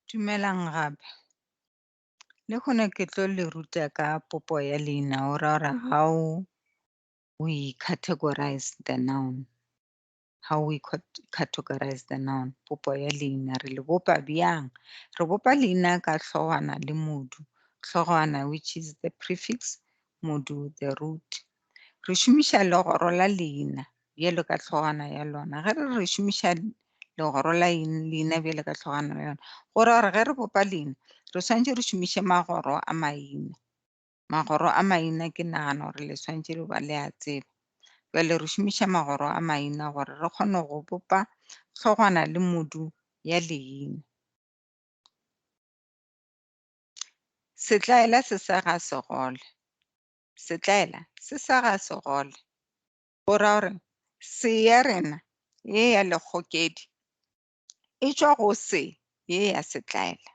Dumelang gape. Le gone ke tlo le ruta ka popo ya leina how we categorize the noun. How we categorize the noun. Popo ya leina re le bopa bjang. Re bopa leina ka hlogwana le modu. Hlogwana which is the prefix, modu the root. Re šomiša legoro la leina bjalo ka hlogwana ya lona. Ge re šomiša legoro la leina bjalo ka hlogwana ya lona, gore ge re bopa leina re swantse re šomiše magoro a maina. Magoro a maina ke nagana gore le swantse le ba le a tseba. Jwale re šomiša magoro a maina gore re kgone go bopa hlogwana le modu ya leina. Setlaela se sega segole. Setlaela se sega segole. Go ra gore se ya rena ye ya lekgokedi e tšwa go se ye ya setlaela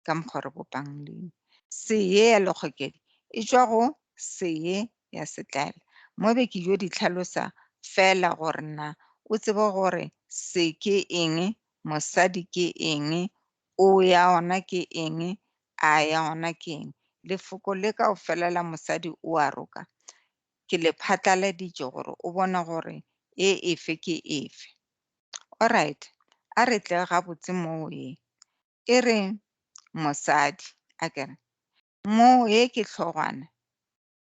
ka mokgwa re bopang leina. Se ye ya lekgokedi e tšwa go se ye ya setlaela. Mo be ke jo di tlhalosa fela gore na o tsebe gore se ke eng, mosadi ke eng, o ya ona ke eng, a ya ona ke eng. Lefoko le kaofela la mosadi o a roka ke le phatlaladitše gore o bona gore e efe ke efe. Alright, a re tle gabotse moo e re mosadi a kere mo ye ke hlogwana,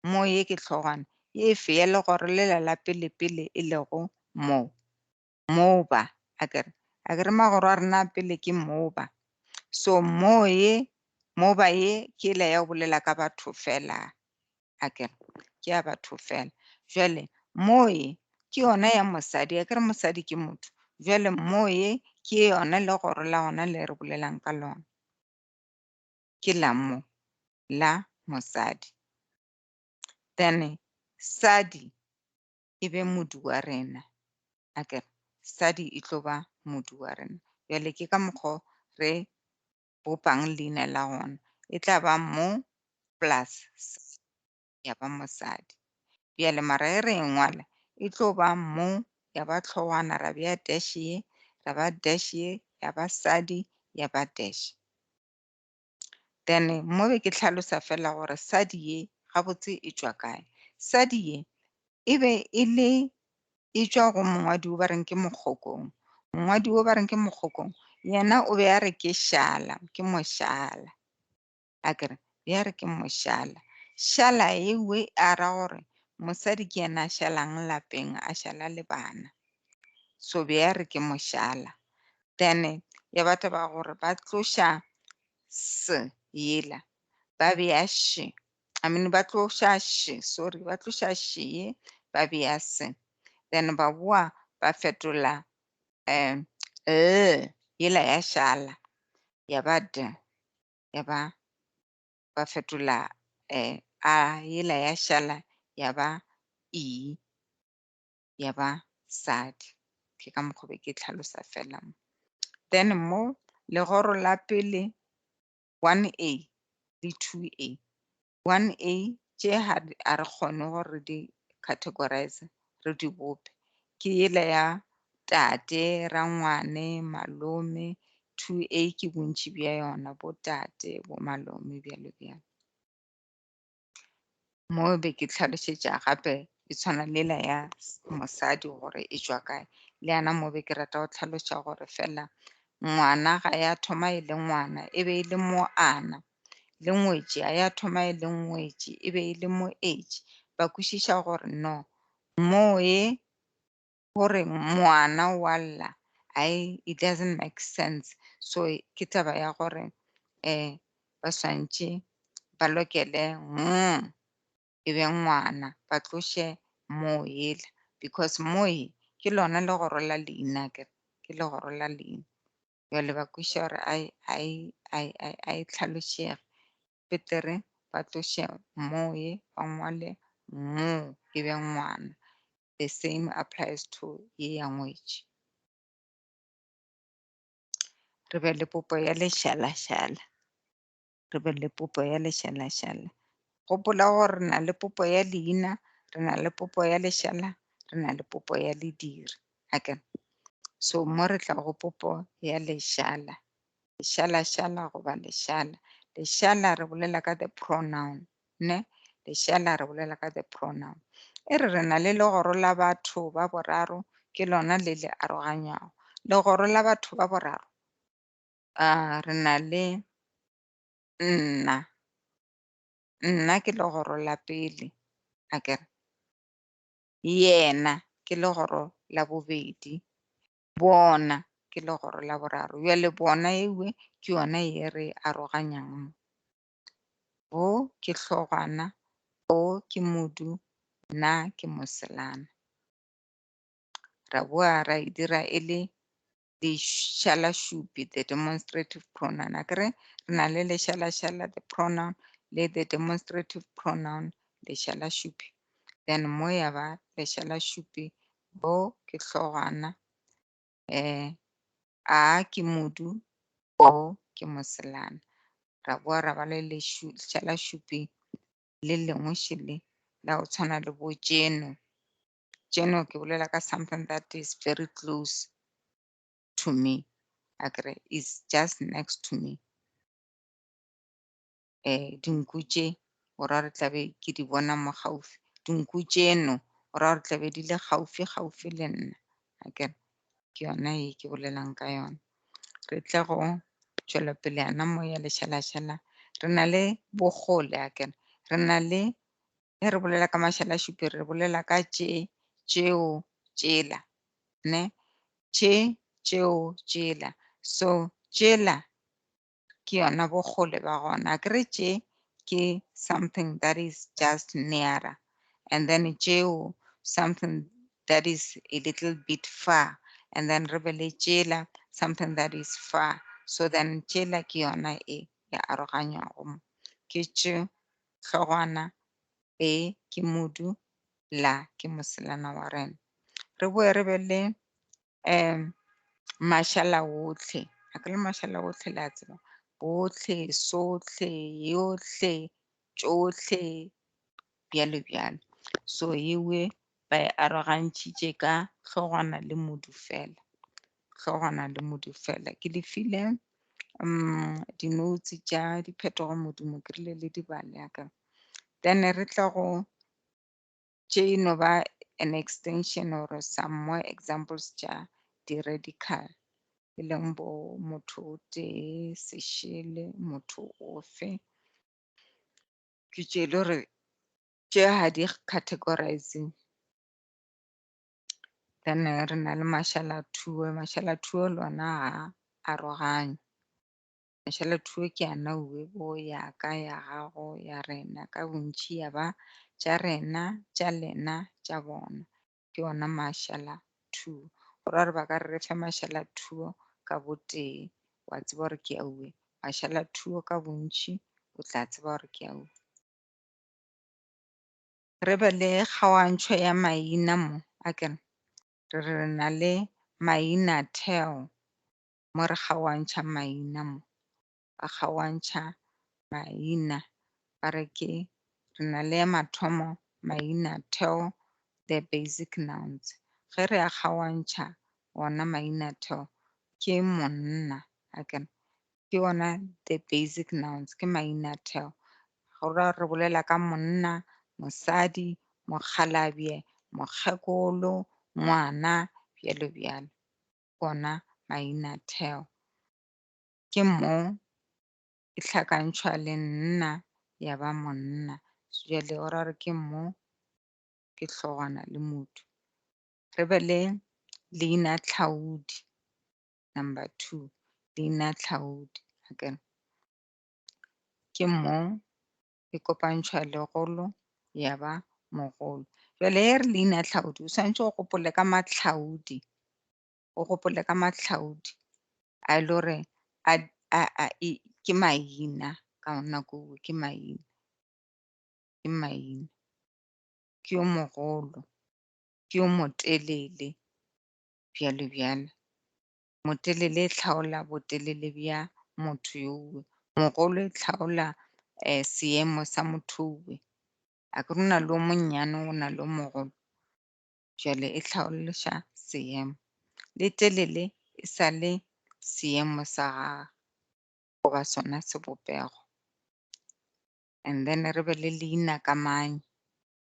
mo ye ke hlogwana ye efe ya legoro le la pele e lego mo. Moba a kere magoro a rena pele ke moba. So moba ye ke la ya bolela ka batho fela a kere ke ya batho fela. Jwale moye ke yona ya mosadi a kere mosadi ke motho. Jwale moye ke yona legoro la ona le re bolelang ka lona ke la mo la mosadi. Then sadi e be modu wa rena a kere sadi e tlo ba modu wa rena. Jwale ke ka mokgwa re bopang leina la gona e tla ba mo plus ya ba mosadi. Bjale mara e re ngwala e tlo ba mo ya ba hlogwana ra bea dash ye ra ba dash ye ya ba sadi ya ba dash. Then mo be ke tlhalosa fela gore sadi ye gabotse e tšwa kae. Sadi ye e be e le e tšwa go mongwadi o ba reng ke mokgokong. Mongwadi o ba reng ke mokgokong yena o be a re ke šala, ke mošala a kere be a re ke mošala. Šala ewe a ra gore mosadi ke yena a šalang lapeng a šala le bana. So be a re ke mošala. Then ya batho ba gore ba tloša s yela ba bea she. I mean ba tloša she, sorry, ba tloša she ye ba bea se. Then ba boa ba fetola yela ya šala ya ba d ya ba fetola a yela ya šala ya ba e ya ba sadi. Ke ka mokgwa be ke tlhalosa fela mo. Then mo legoro la pele 1A le 2A. 1A tše a re kgone gore di categorize re di bope. Ke yela ya tate, rangwane, malome. 2A ke bontši bja yona bo tate bo malome bjalo bjalo. Mo be ke tlhalošetša gape e tshwana le la ya mosadi gore e tšwa kae. Le yana mo be ke rata go tlhaloša gore fela ngwana ga ya thoma e le ngwana e be e le mo ana. Le ngwetši a ya thoma e le ngwetši e be e le mo age. Ba kwešiša gore no mo ye gore ngwana wa lla it doesn't make sense. So ke taba ya gore ba swantše ba lokele e be ngwana ba tloše mo yela because mo ye ke lona legoro la leina ke legoro la leina. Jwale ba kweša gore a e tlhalošege betere ba tloše mo ye ba ngwale mo e be ngwana. The same applies to ye ya ngwetši. Re be le popo ya lešala-šala. Re be le popo ya lešala-šala. Gopola gore re na le popo ya leina, re na le popo ya lešala, re na le popo ya lediri. So mo re tla go popo ya lešala. leshala goba leshala. Leshala re bolela ka the pronoun, ne? Leshala re bolela ka the pronoun. E re na le legoro la batho ba boraro ke lona le le aroganyago. Legoro la batho ba boraro re na le nna. Nna ke legoro la pele, akere. Yena ke legoro la bobedi. Bona ke legoro la boraro. Bjale bona ewe ke yona ye re aroganyang. Bo ke hlogwana, o ke modu, na ke moselana. Ra boa ra e dira e le leshala-šupi, the demonstrative pronoun. Akere re na le leshala-shala, the pronoun, le the demonstrative pronoun, leshala-šupi. Then mo ya ba leshala-šupi, bo ke hlogwana, a ke modu, o ke moselana. Ra boa ra ba le leshala-šupi le lengwe šele la go tshwana le bo jeno. Jeno ke bolela ka something that is very close to me. Akere is just next to me. Dinku tše ora re tlabe ke di bona mo gaufi. Dinku tšeno ora re tlabe di le gaufi le nna. Akere ke yona e ke bolelang ka yona. Re tle go tšwela pele yana mo ya leshala-shala. Re na le bogole, akere re na le re bolela ka mashala-šupi re bolela ka tšeo tšela, ne? Tšeo tšela. So tšela ke yona bogole ba gona. Akere tše ke something that is just nearer, and then tšeo something that is a little bit far, and then re be le tšela something that is far. So then tšela ke yona e aroganywago. Ke tše hlogwana, e ke modu, la ke moselana wa rena. Re boe re be le mashala otlhe. Akere mashala otlhe la tseba. Botlhe, sotlhe, yotlhe, tšotlhe, bjalo. So ewe ba e arogantšitše ka hlogwana le modu fela. Hlogwana le modu fela. Ke le file di-notes tša diphetogo modumo ke rile le di bale yaka. Then re tla go tše no ba an extension or some more examples tša di-radical. E leng bo motho o tee, sešele, motho ofe. Ke tše le gore tše ga di categorizing. Then re na le mashala-thuo. Mashala-thuo lona ga aroganywe. Mashala-thuo ke yana bo ya ka, ya gago, ya rena ka bontši ya ba tša rena, tša lena, tša bona. Ke yona mashala-thuo. Go ra gore ba ka re fe mashala-thuo ka botee, wa tseba gore ke aue. Mashala-thuo ka bontši o tla tseba gore ke aue. Re be le kgaogantšho ya maina mo, akere re na le maina-theo mo re kgaogantšha maina mo. Ba kgaogantšha maina ba re ke re na le mathomo maina-theo, the basic nouns. Ge re a kgaogantšha ona maina-theo ke monna, akere ke yona the basic nouns, ke maina-theo. Go ra re bolela ka monna, mosadi, mokgalabje, mokgekolo, ngwana, bjalo. Bona maina-theo. Ke mo e hlakantšhwa le nna ya ba monna. Bjale o ra re ke mo ke hlogwana le modu. Re be le leina-tlhaodi, number 2. Leina-tlhaodi, akere ke mo e kopantšhwa legolo ya ba mogolo. Jwale e re leina-tlhaodi o swantše o gopole ka matlhaodi. O gopole ka matlhaodi a e le gore ke maina ka nako ke maina. Ke maina. Ke yo mogolo, ke yo motelele, bjalo. Motelele e tlhaola botelele bja motho yoo. Mogolo e tlhaola seemo sa motho oo. A ke rona le o monnyane o na le o mogolo. Jwale e tlhaološa seemo. Le telele e sa le seemo sa gagwe. goba sona sebopego. And then re be le leinakamanye.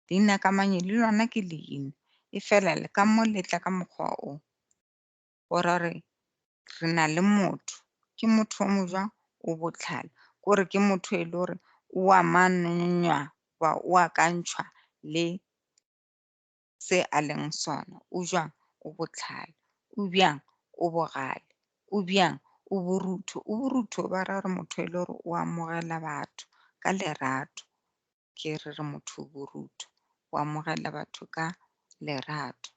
Leinakamanye le lona ke leina e fela le ka mo letla ka mokgwa o ora re na le motho ke motho o mo jwang o botlhale gore ke motho e le gore o a manonywa o akantšhwa le se a leng sona o jwang o botlhale o bjang o bogale o bjang o borutho ba ra re motho e le gore o amogela batho ka lerato ke re motho o borutho o amogela batho ka lerato.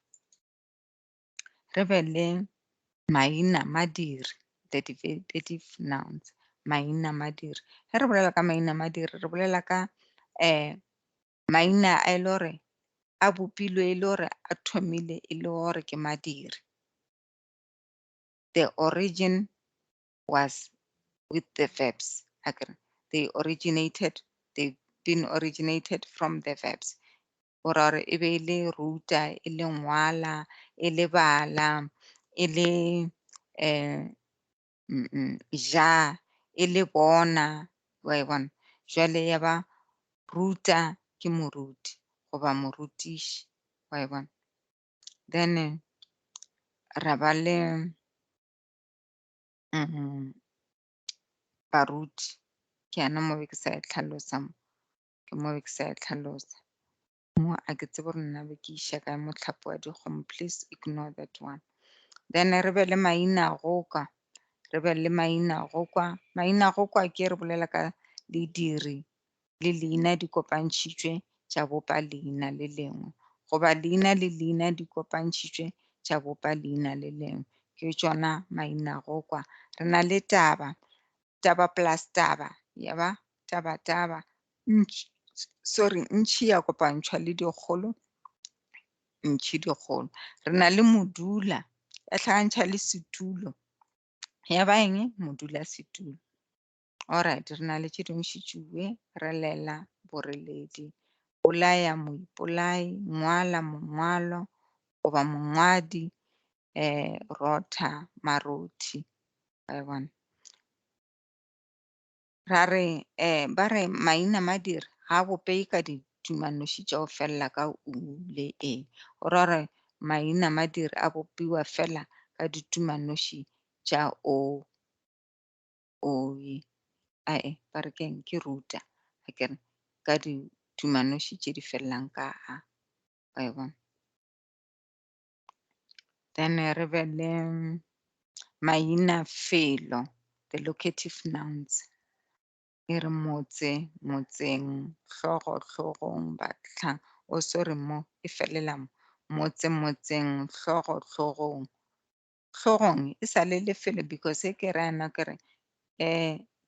Re be le MAINAMADIRI, the derivative nouns. MAINAMADIRI ge re bolela ka MAINAMADIRI re bolela ka maina a e le gore a bopilwe e le gore a thomile e le gore ke madiri. The origin was with the verbs. They've been originated from the verbs. Ora e be le ruta, e le ngwala, e le bala, e le ja, e le bona, wa e bona. Jwale ya ba ruta ke moruti goba morutiši, wa e bona. Then ra ba le baruti ke yana mo be ke sa e tlhalosa mo, ke mo be ke sa e tlhalosa. Mo a ke tsebe gore nna be ke iša kae motlhapo wa dikgomo, please ignore that one. Then re be le mainagokwa, re be le mainagokwa. Mainagokwa ke re bolela ka lediri le leina di kopantšhitšwe tša bopa leina le lengwe goba leina le leina di kopantšhitšwe tša bopa leina le lengwe ke tšona mainagokwa. Re na le taba plus taba ya ba taba ntšhi ya kopantšhwa le dikgolo ntšhi dikgolo. Re na le modula ya tlhakantšha le setulo ya ba eng modulasetulo. Alright, re na le tše dingwe šitšuwe re lela boreledi, bolaya moipolai, ngwala mongwalo goba mongwadi, rotha marothi, wa e bona. Ra re ba re MAINAMADIRI ga a bopege ka ditumanoši tša go fella ka u le e. O ra re MAINAMADIRI a bopiwa fela ka ditumanoši tša o ba re keng ke ruta akere ka ditumanoši tše di fellang ka a, wa e bona. Then re be le MAINAFELO, the locative nouns. E re motse, motseng, hlogo, hlogong, batlang. O sorry mo e felela mo. Motse, motseng, hlogo, hlogong. Hlogong e sa le lefelo because e ke ra yana kere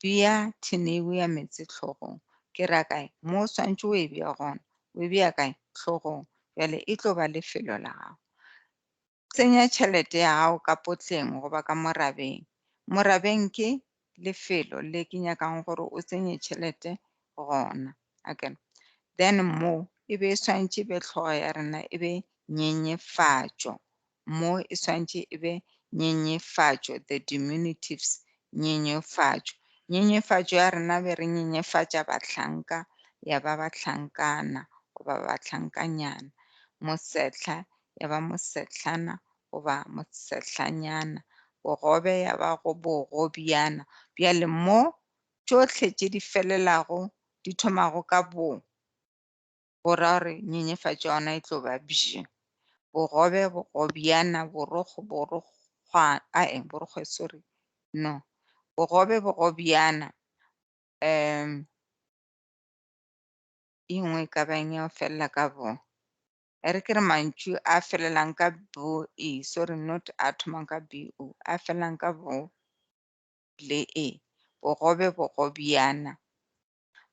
bea thineo ya metse hlogong. Ke ra kae mo o swantše o e bea gona o e bea kae hlogong bjale e tlo ba lefelo la gago. Tsenya tšhelete ya gago ka potleng goba ka morabeng. Morabeng ke lefelo le ke nyakang gore o tsenye tšhelete gona. Then mo e be e swantše e be tlhogo ya rena e be nyenyefatšo. Mo e swantše e be nyenyefatšo, the diminutives, nyenyefatšo. Nyenyefatšo ya rena be re nyenyefatša bahlanka ya ba bahlankana goba bahlankanyana. Mosetla ya ba mosetlana goba mosetlanyana. Bogobe ya ba go bogobjana. Bjale mo tšohle tše di felelago di thomago ka bo go ra gore nyenyefatšo yona e tlo ba bj. Bogobe bogobjana, borokgo borokgwe sorry no. Bogobe bogobjana e nngwe e ka bang ya felela ka bo. E re ke re mantšu a felelang ka bo e sorry not a thomang ka bo a felelang ka bo le e. Bogobe bogobjana.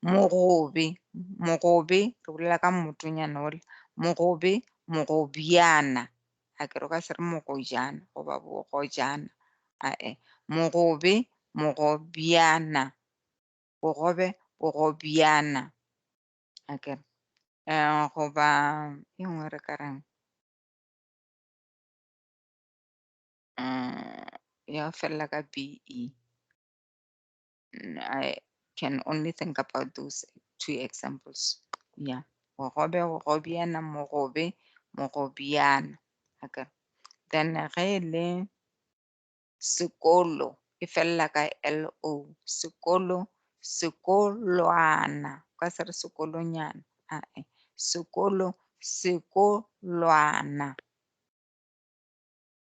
Mogobe re bolela ka motonyana ola. Mogobe mogobjana a ke re o ka se re mogojana goba bogojana mogobe mogobjana. Bogobe bogobjana a ke re goba e nngwe re ka reng ya felela ka be I can only think about those 2 examples. Yeah. Mogobe, gogobiana, mogobe, mogobiana. Okay. Then ge le sekolo e fella ka LO. Sekolo, sekolwana. Ka se re sekolonyana. Sekolo, sekolwana.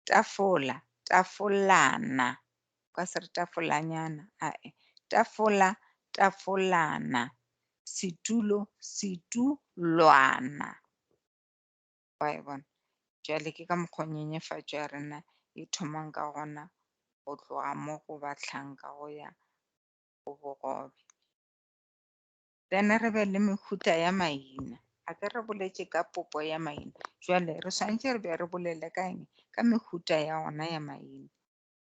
Tafola, tafolana. Ka se re tafolanyana. Tafola, tafolana. Situlo, situlwana. Wa e bona? Jwale ke ka mokgwa nyenyefatso ya rena e thomang ka gona go tloga mo go batlang ka go ya go bogobe. Then re be le mehuta ya maina. A ke re boletse ka popo ya maina. Jwale re tshwanetse re be re bolele ka eng? Ka mehuta ya gona ya maina.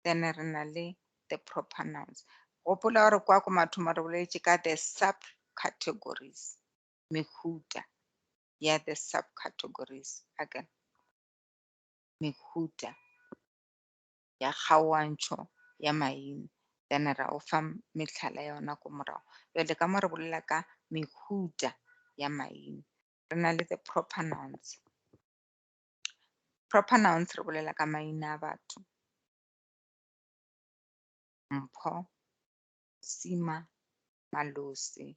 Then re na le the proper nouns. Gopola gore kwa ko mathomo re boletse ka the subcategories. Mehuta ya the subcategories. Again. Mehuta ya kgaogantsho ya maina. Then ra o fa metlhala ya yona ko morago. Jwale ka mo re bolela ka mehuta ya maina. Re na le the proper nouns. Proper nouns re bolela ka maina a batho. Mpho, Sima, Malosi,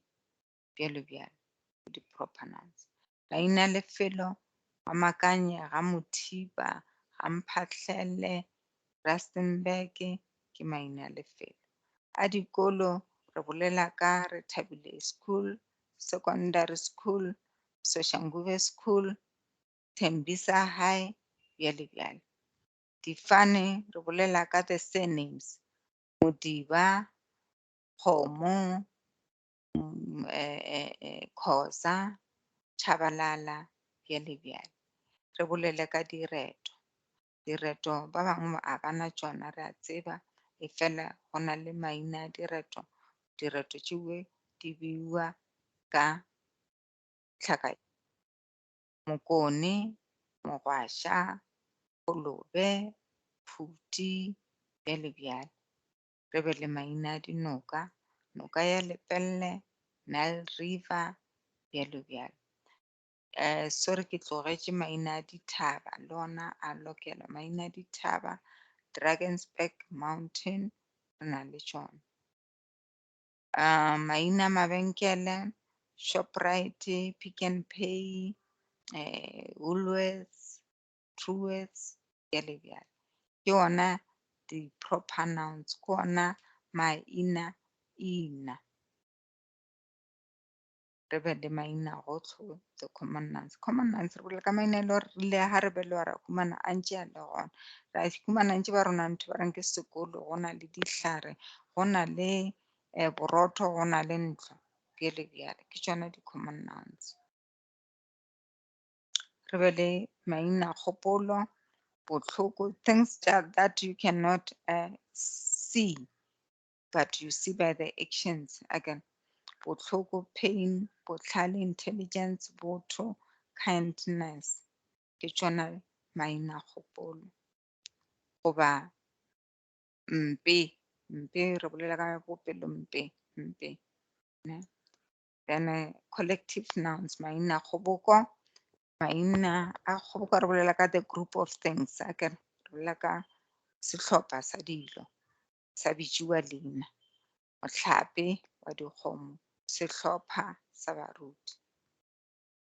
bjalo bjalo. Di proper nouns. Maina lefelo, ga Makanye, ga Mothiba, ga Mphatlele, Rustenburg ke maina lefelo. A dikolo re bolela ka Rethabile School, Secondary School, Soshanguve School, Tembisa High, bjale bjale. Difane re bolela ka the surnames. Modiba, Kgomo, Khoza, Chabalala, bjale bjale. Re bolele ka direto. Direto ba bangwe a bana tsona re a tseba e fela go na le maina a direto. Direto tšewe di beiwa ka tlhaka. Mokone, Mogwasha, Kolobe, Phuti, bjale bjale. Re be le maina a dinoka. Noka ya Lepelle, Nile River, bjalo bjalo. Sorry ke tlogetše maina a dithaba le ona a lokela. Maina a dithaba, Drakensberg Mountain, re na le tšona. Maina a mabenkele, Shoprite, Pick n Pay, Woolworths, Truworths, bjale bjale. Ke ona di proper nouns, ke ona maina ina. Re be le maina gotlhe, the common nouns. Common nouns re bolela ka maina e le gore rile ha re be le wa ra khumana a ntše a le gona. Ra khumana ntše ba rona ntho ba reng ke sekolo, go na le dihlare, go na le borotho, go na le ntlo, bjale bjale. Ke tšona di-common nouns. Re be le maina kgopolo, botlhoko, things that you cannot see, but you see by the actions. Again, botlhoko, pain, botlhale, intelligence, botho, kindness. Ke tšona maina kgopolo. Goba mpe, mpe re bolela ka bopelo mpe, mpe. Then collective nouns, maina kgoboko. Maina a kgoboko re bolela ka the group of things. Ke re bolela ka sehlopha sa dilo sa bitšiwa leina. Mohlape wa dikgomo, sehlopha sa baruti.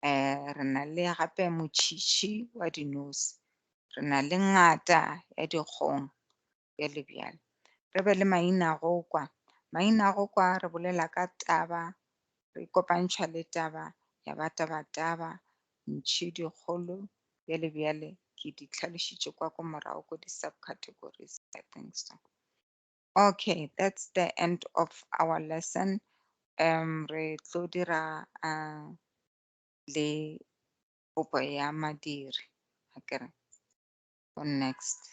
Re na le gape motšhitšhi wa dinosi. Re na le ngata ya dikgong, bjale bjale. Re be le maina go kwa. Maina go kwa re bolela ka taba, re kopantšha le taba ya ba taba, ntšhi dikgolo, bjale bjale. Ke di tlhalošitše kwa ko morago ko di-subcategories. I think so. Okay, that's the end of our lesson. Re tlo dira le popo ya madiri. Akere, go next.